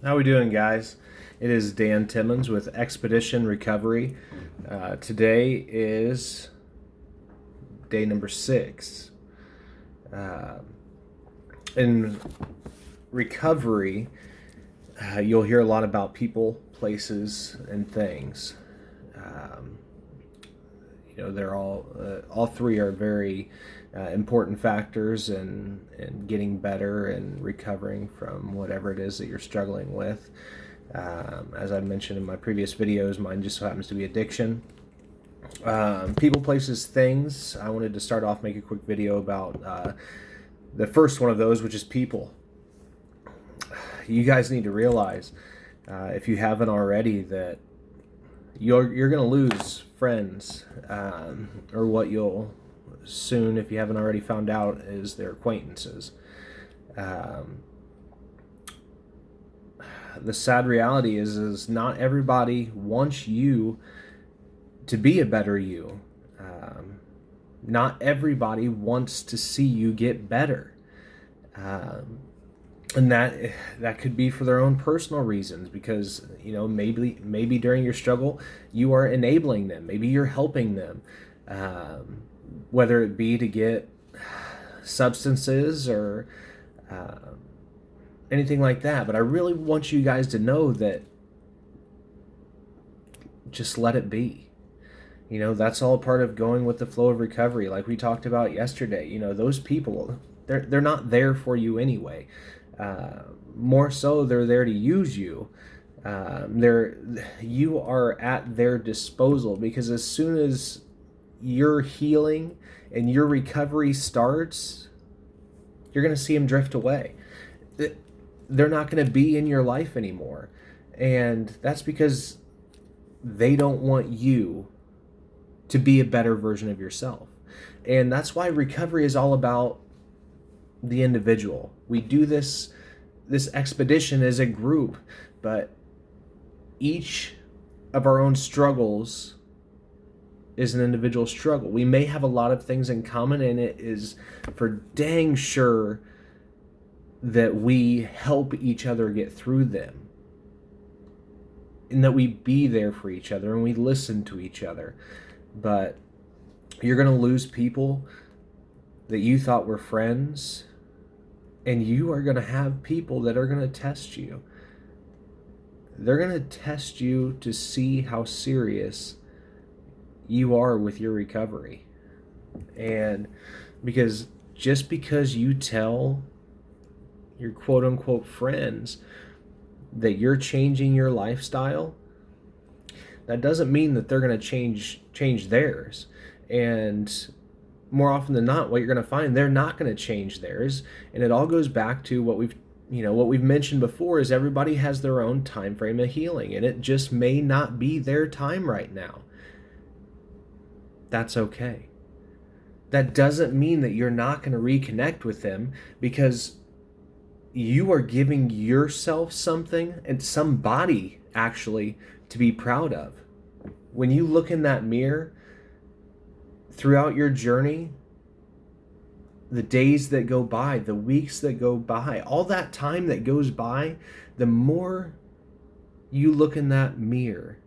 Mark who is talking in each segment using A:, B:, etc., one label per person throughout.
A: How we doing, guys? It is Dan Timmons with Expedition Recovery. Today is day number 6. Uh, in recovery, you'll hear a lot about people, places, and things. Um, they're all three are very important factors in getting better and recovering from whatever it is that you're struggling with. As I mentioned in my previous videos, mine just so happens to be addiction. People, places, things. I wanted to start off, make a quick video about the first one of those, which is people. You guys need to realize, if you haven't already, that you're going to lose friends, or what you'll soon, if you haven't already found out, is their acquaintances. The sad reality is not everybody wants you to be a better you. Not everybody wants to see you get better. And that could be for their own personal reasons, because maybe during your struggle you are enabling them, maybe you're helping them, whether it be to get substances or anything like that. But I really want you guys to know that just let it be. That's all part of going with the flow of recovery, like we talked about yesterday. Those people, they're not there for you anyway. More so, they're there to use you. You are at their disposal, because as soon as your healing and your recovery starts, you're going to see them drift away. They're not going to be in your life anymore. And that's because they don't want you to be a better version of yourself. And that's why recovery is all about the individual. We do this expedition as a group, but each of our own struggles is an individual struggle. We may have a lot of things in common, and it is for dang sure that we help each other get through them, and that we be there for each other and we listen to each other. But you're going to lose people that you thought were friends, and you are going to have people that are going to test you. They're going to test you to see how serious you are with your recovery. And just because you tell your quote-unquote friends that you're changing your lifestyle, that doesn't mean that they're going to change theirs. And more often than not, what you're going to find, they're not going to change theirs. And it all goes back to what we've mentioned before, is everybody has their own time frame of healing, and it just may not be their time right now. That's okay. That doesn't mean that you're not going to reconnect with them, because you are giving yourself something, and somebody actually, to be proud of. When you look in that mirror throughout your journey, the days that go by, the weeks that go by, all that time that goes by, the more you look in that mirror,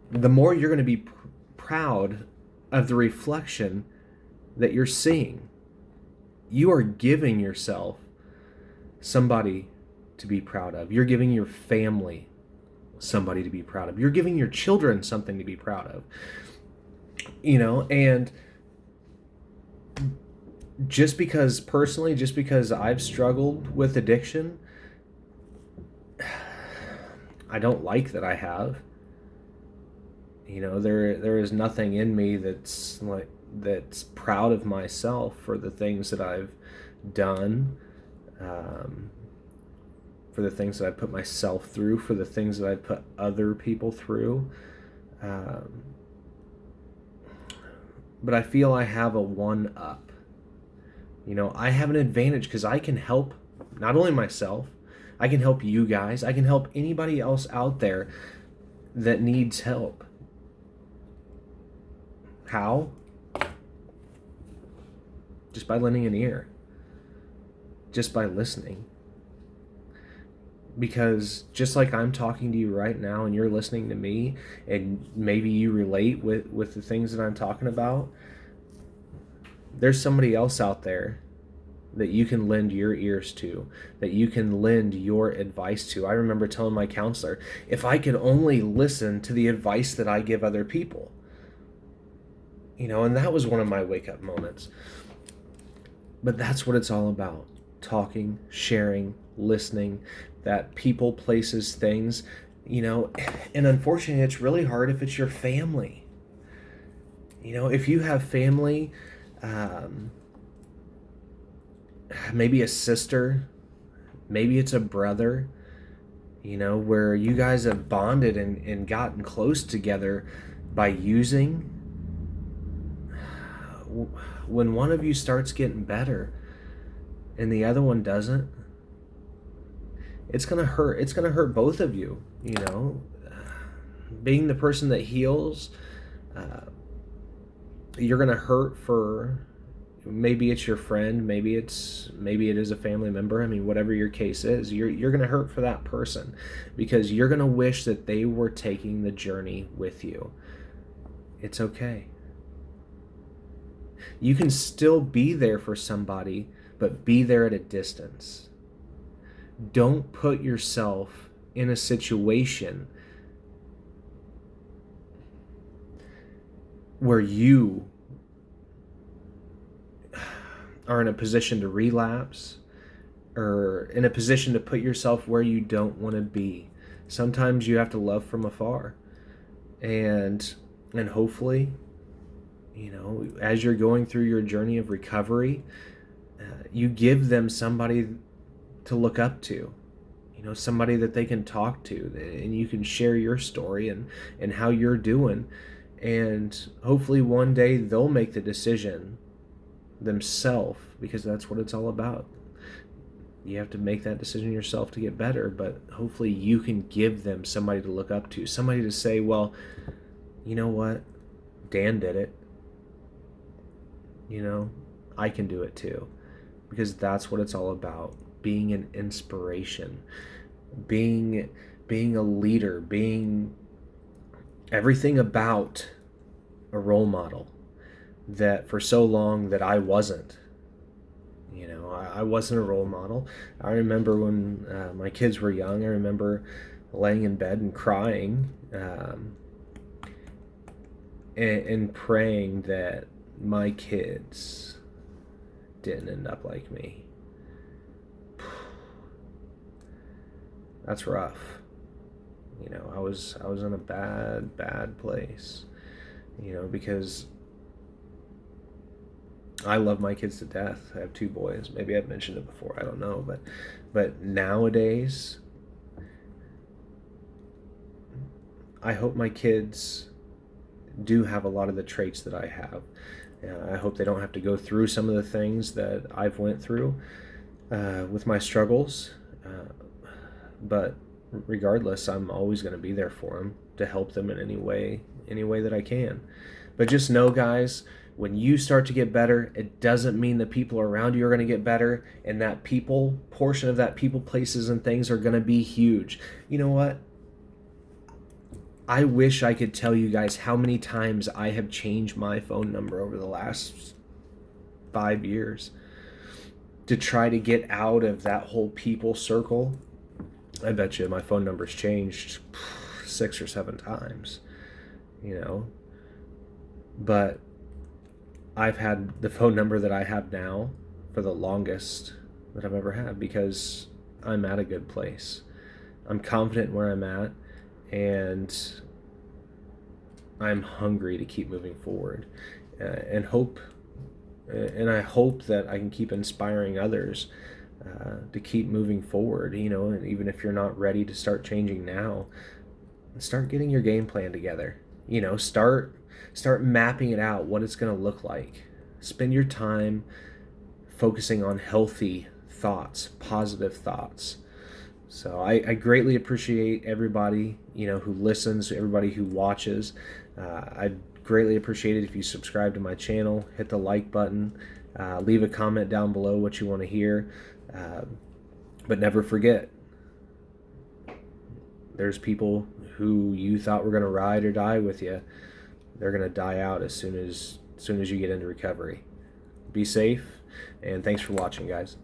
A: the more you're going to be proud of the reflection that you're seeing. You are giving yourself somebody to be proud of. You're giving your family somebody to be proud of. You're giving your children something to be proud of. And just because I've struggled with addiction, I don't like that I have. There is nothing in me that's proud of myself for the things that I've done, for the things that I put myself through, for the things that I put other people through. But I feel I have a one-up. I have an advantage because I can help not only myself, I can help you guys, I can help anybody else out there that needs help. How? Just by lending an ear. Just by listening. Because just like I'm talking to you right now and you're listening to me, and maybe you relate with the things that I'm talking about, there's somebody else out there that you can lend your ears to, that you can lend your advice to. I remember telling my counselor, if I could only listen to the advice that I give other people, and that was one of my wake up moments. But that's what it's all about: talking, sharing, listening, that people, places, things, and unfortunately, it's really hard if it's your family. If you have family, maybe a sister, maybe it's a brother, where you guys have bonded and gotten close together by using. When one of you starts getting better and the other one doesn't, it's gonna hurt. It's gonna hurt both of you. Being the person that heals, you're gonna hurt for. Maybe it's your friend, maybe it is a family member. I mean, whatever your case is, you're going to hurt for that person because you're going to wish that they were taking the journey with you. It's okay. You can still be there for somebody, but be there at a distance. Don't put yourself in a situation where you are in a position to relapse or in a position to put yourself where you don't want to be. Sometimes you have to love from afar. And hopefully, as you're going through your journey of recovery, you give them somebody to look up to, somebody that they can talk to, and you can share your story and how you're doing. And hopefully one day they'll make the decision themselves, because that's what it's all about. You have to make that decision yourself to get better, but hopefully you can give them somebody to look up to, somebody to say, well, you know what, Dan did it, I can do it too. Because that's what it's all about: being an inspiration, being a leader, being everything about a role model that for so long that I wasn't. I wasn't a role model. I remember when my kids were young, I remember laying in bed and crying and praying that my kids didn't end up like me. That's rough. I was in a bad place, because I love my kids to death. I have 2 boys. Maybe I've mentioned it before. I don't know. But nowadays, I hope my kids do have a lot of the traits that I have. I hope they don't have to go through some of the things that I've went through with my struggles. But regardless, I'm always going to be there for them to help them in any way that I can. But just know, guys, when you start to get better, it doesn't mean the people around you are going to get better, and that portion of that people, places, and things are going to be huge. You know what? I wish I could tell you guys how many times I have changed my phone number over the last 5 years to try to get out of that whole people circle. I bet you my phone number's changed 6 or 7 times, But I've had the phone number that I have now for the longest that I've ever had, because I'm at a good place. I'm confident where I'm at, and I'm hungry to keep moving forward, and I hope that I can keep inspiring others to keep moving forward, and even if you're not ready to start changing now, start getting your game plan together. Start mapping it out, what it's going to look like. Spend your time focusing on healthy thoughts, positive thoughts. So I greatly appreciate everybody, who listens, everybody who watches. I'd greatly appreciate it if you subscribe to my channel, hit the like button, leave a comment down below what you want to hear. But never forget, There's people who you thought were going to ride or die with you. They're going to die out as soon as you get into recovery. Be safe, and thanks for watching, guys.